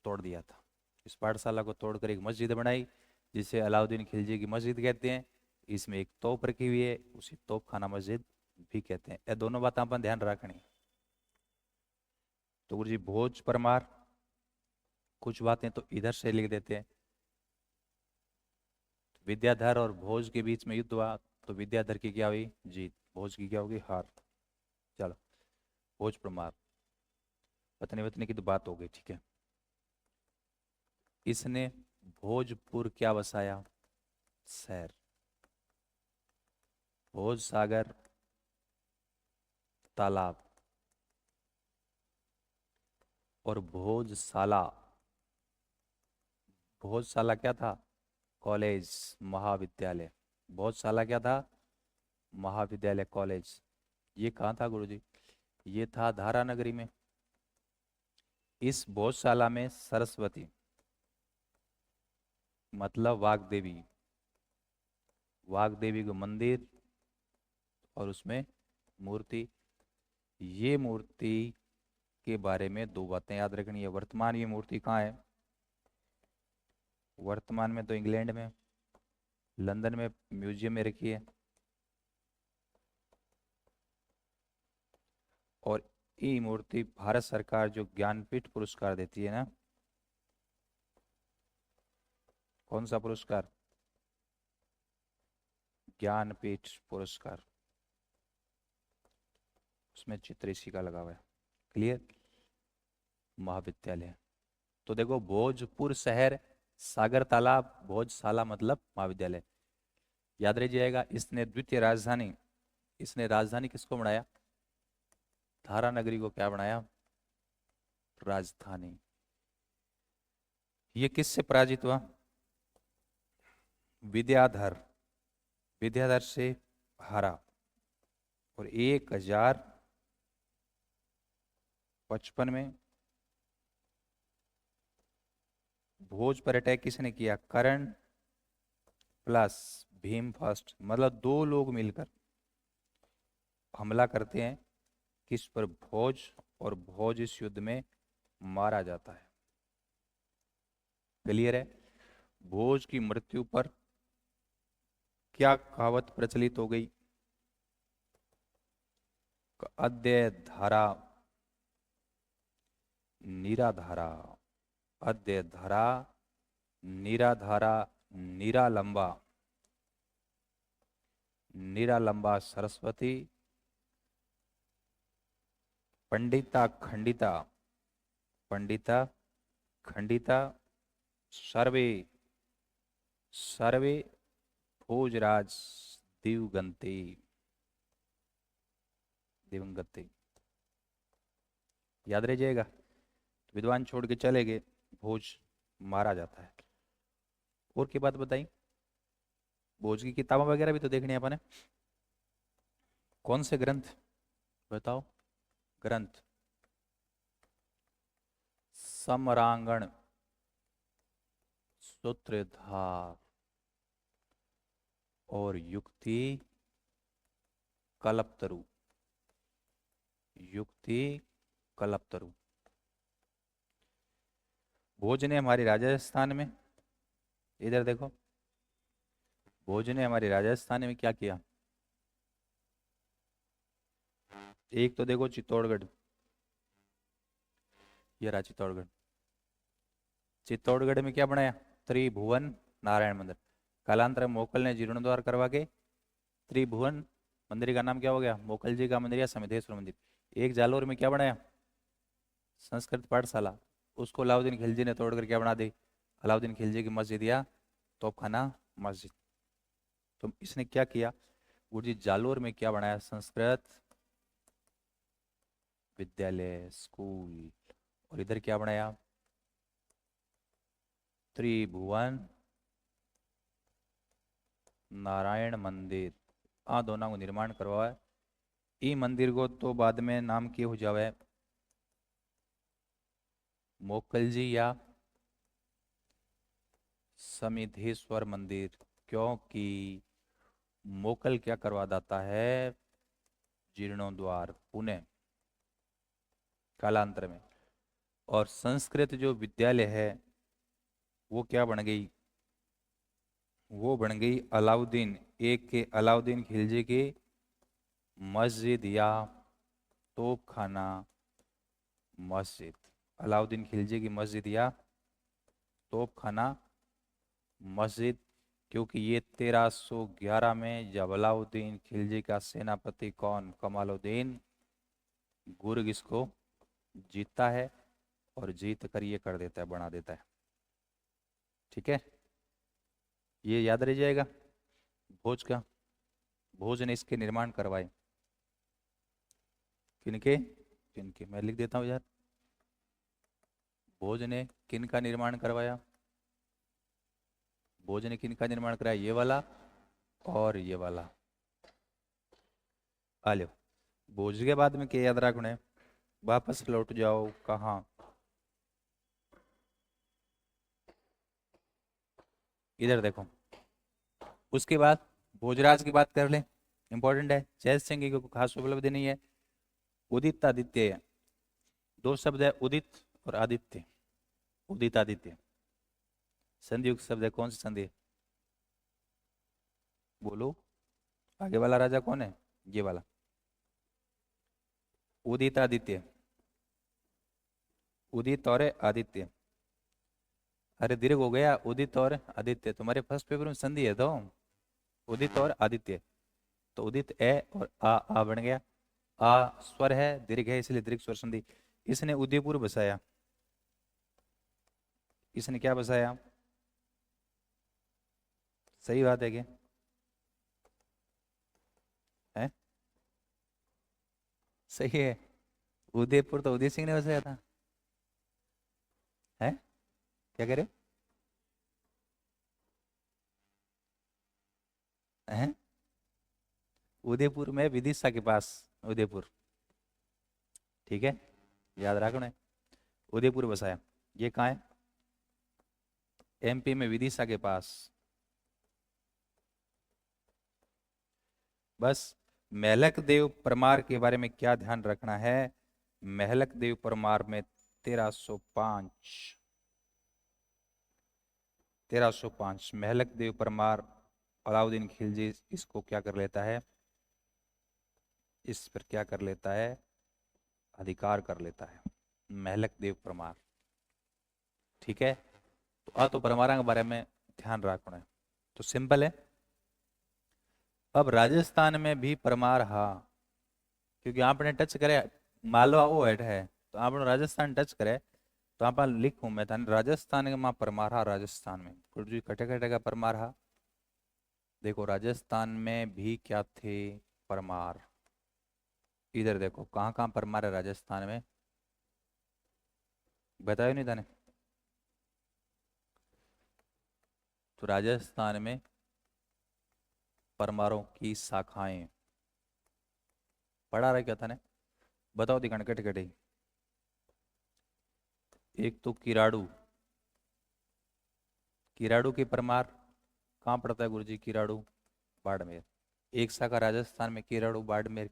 तोड़ दिया था। इस पाठशाला को तोड़कर एक मस्जिद बनाई, जिसे अलाउद्दीन खिलजी की मस्जिद कहते हैं। इसमें एक तोप रखी हुई है, उसी तोप खाना मस्जिद भी कहते हैं। ये दोनों बातें अपन ध्यान रखनी। तो गुरु जी भोज परमार, कुछ बातें तो इधर से लिख देते हैं। विद्याधर और भोज के बीच में युद्ध हुआ, तो विद्याधर की क्या हुई? जीत। भोज की क्या होगी? हार। चलो भोज परमार, पत्नी पत्नी की तो बात हो गई, ठीक है। इसने भोजपुर क्या बसाया? शहर। भोज सागर तालाब, और भोजशाला। भोजशाला क्या था? कॉलेज, महाविद्यालय। भोजशाला क्या था? महाविद्यालय, कॉलेज। ये कहाँ था गुरुजी? ये था धारा नगरी में। इस भोजशाला में सरस्वती मतलब वाग्देवी, वाग्देवी का मंदिर और उसमें मूर्ति। ये मूर्ति के बारे में दो बातें याद रखनी है। वर्तमान ये मूर्ति कहाँ है? वर्तमान में तो इंग्लैंड में, लंदन में म्यूजियम में रखी है। और ये मूर्ति भारत सरकार जो ज्ञानपीठ पुरस्कार देती है ना, कौन सा पुरस्कार? ज्ञानपीठ पुरस्कार, उसमें चित्र इसी का लगा हुआ है। क्लियर? महाविद्यालय। तो देखो भोजपुर शहर, सागर तालाब, भोजशाला मतलब महाविद्यालय। याद रह जाएगा। इसने द्वितीय राजधानी, इसने राजधानी किसको बनाया? धारा नगरी को क्या बनाया? राजधानी। ये किससे पराजित हुआ? विद्याधर, विद्याधर से हारा। और 1055 में भोज पर अटैक किसने किया? कर्ण प्लस भीम फर्स्ट, मतलब दो लोग मिलकर हमला करते हैं किस पर? भोज। और भोज इस युद्ध में मारा जाता है। क्लियर है? भोज की मृत्यु पर क्या कहावत प्रचलित हो गई? अद्य धारा निराधारा, अद्य धारा निराधारा, निरालंबा, निरालंबा सरस्वती, पंडिता खंडिता, पंडिता खंडिता, सर्वे सर्वे भोजराज दिवगंते, दिवंगते। याद रह जाएगा। विद्वान छोड़ के चले गए, भोज मारा जाता है। और की बात बताई? भोज की किताबें वगैरह भी तो देखनी है अपन ने। कौन से ग्रंथ बताओ? ग्रंथ समरांगण, सूत्रधार और युक्ति कल्पतरु, युक्ति कल्पतरु। भोज ने हमारे राजस्थान में, इधर देखो, भोज ने हमारे राजस्थान में क्या किया? एक तो देखो चित्तौड़गढ़, ये रहा चित्तौड़गढ़। चित्तौड़गढ़ में क्या बनाया? त्रिभुवन नारायण मंदिर। कालांतर में मोकल ने जीर्णोद्धार करवा के त्रिभुवन मंदिर का नाम क्या हो गया? मोकल जी का मंदिर या समिधेश्वर मंदिर। एक जालोर में क्या बनाया? संस्कृत पाठशाला, उसको अलाउद्दीन खिलजी ने तोड़कर क्या बना दी? अलाउद्दीन खिलजी की मस्जिद या तोपखाना मस्जिद। तो इसने क्या किया? गुरुजी जालोर में क्या बनाया? संस्कृत विद्यालय, स्कूल। और इधर क्या बनाया? त्रिभुवन नारायण मंदिर। आ दोनों को निर्माण करवाया। ई मंदिर को तो बाद में नाम किए हो जावे मोकल जी या समिधेश्वर मंदिर, क्योंकि मोकल क्या करवा देता है? जीर्णोद्वार, पुणे, कालांतर में। और संस्कृत जो विद्यालय है वो क्या बन गई? वो बन गई अलाउद्दीन एक के अलाउद्दीन खिलजी की मस्जिद या तोपखाना मस्जिद। अलाउद्दीन खिलजी की मस्जिद या तोपखाना मस्जिद, क्योंकि ये 1311 में जब अलाउद्दीन खिलजी का सेनापति कौन? कमालुद्दीन गुर्ग इसको जीतता है और जीत कर ये कर देता है, बना देता है। ठीक है, ये याद रह जाएगा। भोज का, भोज ने इसके निर्माण करवाए। किनके? किनके, मैं लिख देता हूँ यार। भोज ने किन का निर्माण करवाया? भोज ने किन का निर्माण कराया? ये वाला और ये वाला। आ लो, भोज के बाद में क्या याद रखना है? वापस लौट जाओ, कहाँ? इधर देखो। उसके बाद भोजराज की बात कर लें, इंपॉर्टेंट है। जय सिंह की कोई खास उपलब्धि नहीं है। उदित आदित्य, दो शब्द है, उदित और आदित्य। उदित आदित्य संधि युक्त शब्द है। कौन सी संधि है? बोलो। आगे वाला राजा कौन है? ये वाला, उदित आदित्य। उदित और आदित्य। अरे दीर्घ हो गया, उदित और आदित्य। तुम्हारे फर्स्ट पेपर में संधि है तो उदित और आदित्य। तो उदित ए और आ बन गया। आ स्वर है, दीर्घ है, इसलिए दीर्घ स्वर संधि। इसने उदयपुर बसाया। इसने क्या बसाया? सही बात है क्या? है? सही है। उदयपुर तो उदय सिंह ने बसाया था। है? क्या कह रहे हो? हैं? उदयपुर में विदिशा के पास, उदयपुर। ठीक है, याद रखना है। उदयपुर बसाया। ये कहाँ है? एमपी में विदिशा के पास। बस मेहलक देव परमार के बारे में क्या ध्यान रखना है? मेहलक देव परमार में 1305, 1305 मेहलक देव परमार अलाउद्दीन खिलजी इसको क्या कर लेता है? इस पर क्या कर लेता है? अधिकार कर लेता है, मेहलक देव परमार। ठीक है, तो तो परमारा के बारे में ध्यान रखना है। तो सिंपल है। अब राजस्थान में भी परमार हा, क्योंकि आपने टच करे मालवा वो हेठ है, तो आपने राजस्थान टच करे तो आप लिखूं मैं था राजस्थान के मां परमार हा। राजस्थान में गुरुजी कटे कटे का परमार हा। देखो राजस्थान में भी क्या थे? परमार। इधर देखो कहाँ कहाँ परमार है राजस्थान में, बतायो नहीं थाने? तो राजस्थान में परमारों की शाखाएं पढ़ा रहे क्या था ने? बताओ दिखाने कटे कटे। एक तो किराड़ू, किराड़ू की परमार कहाँ पड़ता है गुरुजी? किराड़ू बाड़मेर। एक शाखा राजस्थान में किराड़ू बाड़मेर,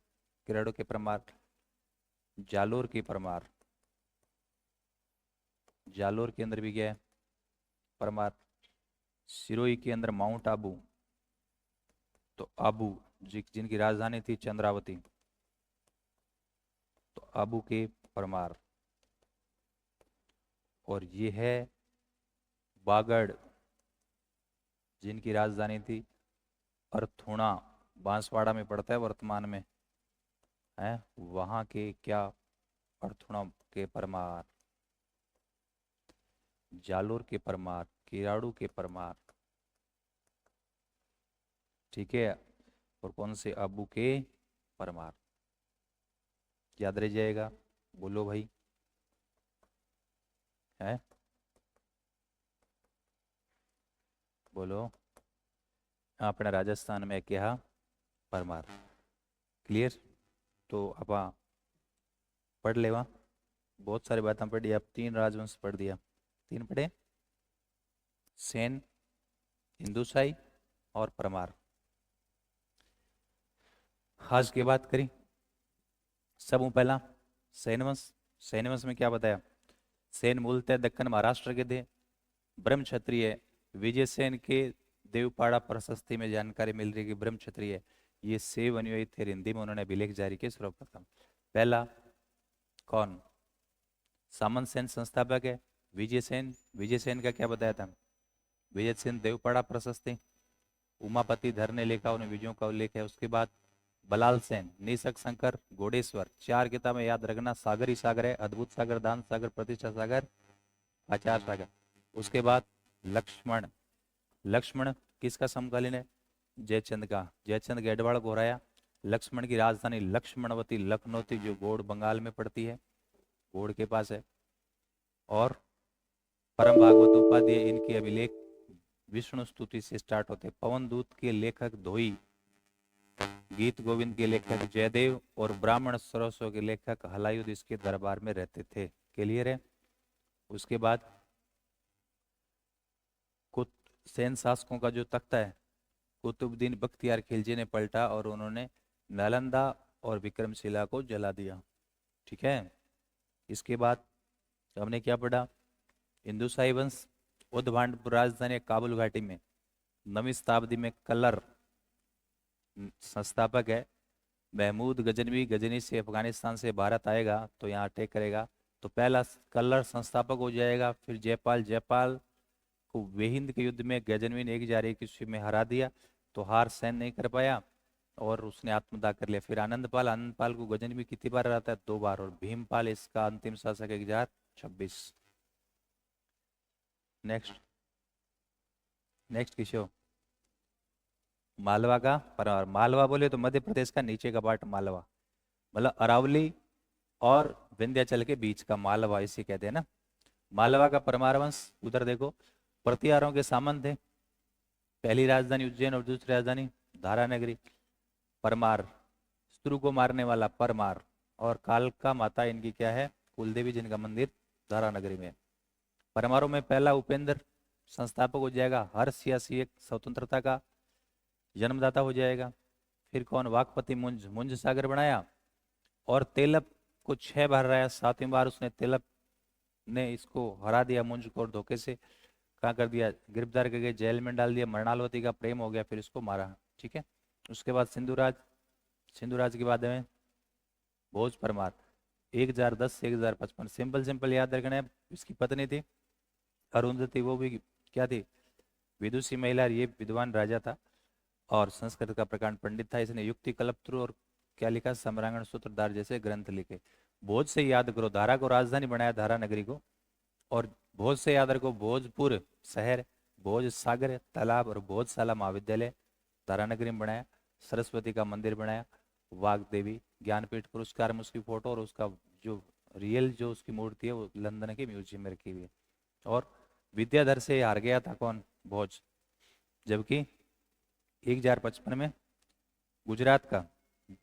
किराड़ू के परमार। जालोर की परमार, जालोर के अंदर भी गया है परमार। सिरोही के अंदर माउंट आबू, तो आबू जिनकी राजधानी थी चंद्रावती, तो आबू के परमार। और ये है बागड़, जिनकी राजधानी थी अर्थुणा, बांसवाड़ा में पड़ता है वर्तमान में, है वहां के क्या? अर्थुणा के परमार, जालोर के परमार, किराड़ू के परमार, ठीक है। और कौन से, आबू के परमार। याद रह जाएगा, बोलो भाई, है बोलो। अपने राजस्थान में क्या, परमार। क्लियर। तो आप पढ़ लेवा, बहुत सारी बातें पढ़ी। आप 3 राजवंश पढ़ दिया, 3 पढ़े, सेन, हिंदुसाई और परमार। आज की बात करी, सब पहला सैन वंश। सैन वंश में क्या बताया, सेन मूलतः दक्कन महाराष्ट्र के थे, ब्रह्म क्षत्रिय। विजय सेन के देवपाड़ा प्रशस्ति में जानकारी मिल रही है कि ब्रह्म क्षत्रिय ये 6 अनुयायी थे। हिंदी में उन्होंने अभिलेख जारी किए सर्वप्रथम। पहला कौन, सामंत सेन संस्थापक है। विजय सेन, विजय सेन का क्या बताया था, विजय सेन देवपाड़ा प्रशस्ति, उमापति धर ने लिखा, उन्हें विजयों का उल्लेख है। उसके बाद बलाल सेन, निसक शंकर, घोड़ेश्वर, 4 किताबें याद रखना। सागर ही सागर है, अद्भुत सागर, दान सागर, प्रतिष्ठा सागर, आचार सागर। उसके बाद लक्ष्मण, लक्ष्मण किसका समकालीन है, जयचंद का। जयचंद गढ़वाल घोराया। लक्ष्मण की राजधानी लक्ष्मणवती लखनऊ थी, जो गोड़ बंगाल में पड़ती है, गोड़ के पास है। और परम भागवत उपाध्याय, इनके अभिलेख विष्णु स्तुति से स्टार्ट होते। पवन दूत के लेखक धोई, गीत गोविंद के लेखक जयदेव और ब्राह्मण सरसों के लेखक हलायुध इसके दरबार में रहते थे। क्लियर है। उसके बाद कुत सेन शासकों का जो तख्ता है, कुतुबुद्दीन बख्तियार खिलजी ने पलटा और उन्होंने नालंदा और विक्रमशिला को जला दिया। ठीक है। इसके बाद हमने क्या पढ़ा, हिंदू शाही वंश, उद्भांडपुर राजधानी काबुल घाटी में, 9वीं शताब्दी में कलर संस्थापक है। महमूद गजनवी, गजनी से अफगानिस्तान से भारत आएगा तो यहाँ अटैक करेगा, तो पहला कलर संस्थापक हो जाएगा। फिर जयपाल, जयपाल को वेहिंद के युद्ध में गजनवी ने 1021 में हरा दिया, तो हार सहन नहीं कर पाया और उसने आत्मदाह कर लिया। फिर आनंदपाल, आनंदपाल को गजनवी कितनी बार हराता है, 2 बार। और भीमपाल इसका अंतिम शासक 1026। नेक्स्ट, नेक्स्ट किशोर, मालवा का परमार। मालवा बोले तो मध्य प्रदेश का नीचे का पार्ट मालवा, मतलब अरावली और विंध्याचल के बीच का मालवा इसे कहते हैं ना। मालवा का परमार वंश, उधर देखो, प्रतिहारों के सामंत थे। पहली राजधानी उज्जैन और दूसरी राजधानी धारानगरी। परमार, शत्रु को मारने वाला परमार। और कालका माता इनकी क्या है, कुलदेवी, जिनका मंदिर धारानगरी में। परमारों में पहला उपेंद्र संस्थापक हो जाएगा, हर सियासी एक स्वतंत्रता का जन्मदाता हो जाएगा। फिर कौन, वाकपति मुंज, मुंज सागर बनाया और तेलप को 6 बार हराया। 7वीं बार उसने, तेलप ने इसको हरा दिया मुंज को, और धोखे से कहाँ कर दिया, गिरफ्तार करके जेल में डाल दिया। मृणालवती का प्रेम हो गया, फिर इसको मारा। ठीक है। उसके बाद सिंधुराज, सिंधुराज के बाद में भोज परमार, 1010 से 1055। सिंपल सिंपल याद रखना है। इसकी पत्नी थी अरुंधति, वो भी क्या थी, विदुषी महिला। ये विद्वान राजा था और संस्कृत का प्रकांड पंडित था। इसने युक्ति, कल्पत्रु और क्या लिखा, सम्रांगण, सूत्रधार जैसे ग्रंथ लिखे। भोज से याद करो, धारा को राजधानी बनाया, धारा नगरी को। और भोज से याद रखो, भोजपुर शहर, भोज सागर तालाब और भोजशाला महाविद्यालय धारानगरी में बनाया। सरस्वती का मंदिर बनाया। वाग देवी ज्ञानपीठ पुरस्कार में उसकी फोटो और उसका जो रियल जो उसकी मूर्ति है वो लंदन के म्यूजियम में रखी हुई है। और विद्याधर से हार गया था कौन, भोज। जबकि 1055 में गुजरात का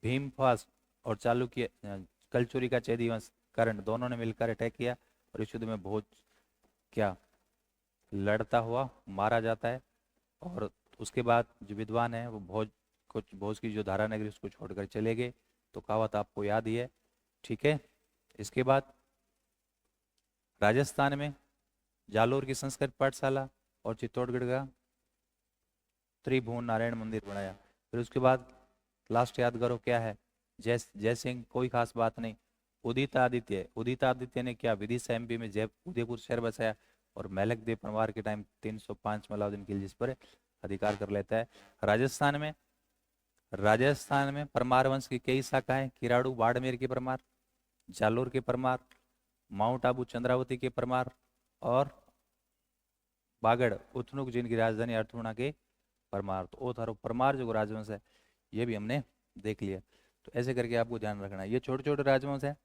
भीमफास और चालुक्य कलचुरी का चैदी वंश कर्ण, दोनों ने मिलकर अटैक किया और इस युद्ध में भोज क्या लड़ता हुआ मारा जाता है। और उसके बाद जो विद्वान है वो भोज कुछ, भोज की जो धारा नगरी उसको छोड़कर चले गए। तो कहावत आपको याद ही है। ठीक है। इसके बाद राजस्थान में जालोर की संस्कृत पाठशाला और चित्तौड़गढ़ का त्रिभुवन नारायण मंदिर बनाया। फिर उसके बाद लास्ट याद करो क्या है, जय जय सिंह, कोई खास बात नहीं। उदित आदित्य, उदित आदित्य ने क्या, विदिशा एमपी में जय उदयपुर शहर बसाया और मेलक देव परमार के टाइम 305 में अलाउद्दीन खिलजी पर अधिकार कर लेता है। राजस्थान में, राजस्थान में परमार वंश की कई शाखाएं, किराड़ू, बाड़मेर के परमार, जालोर के परमार, माउंट आबू चंद्रावती के परमार, और बागड़ उथनुक जिनकी राजधानी अर्थुणा के परमार। तो ओ थारो परमार जो राजवंश है ये भी हमने देख लिया। तो ऐसे करके आपको ध्यान रखना है, ये छोटे छोटे राजवंश है,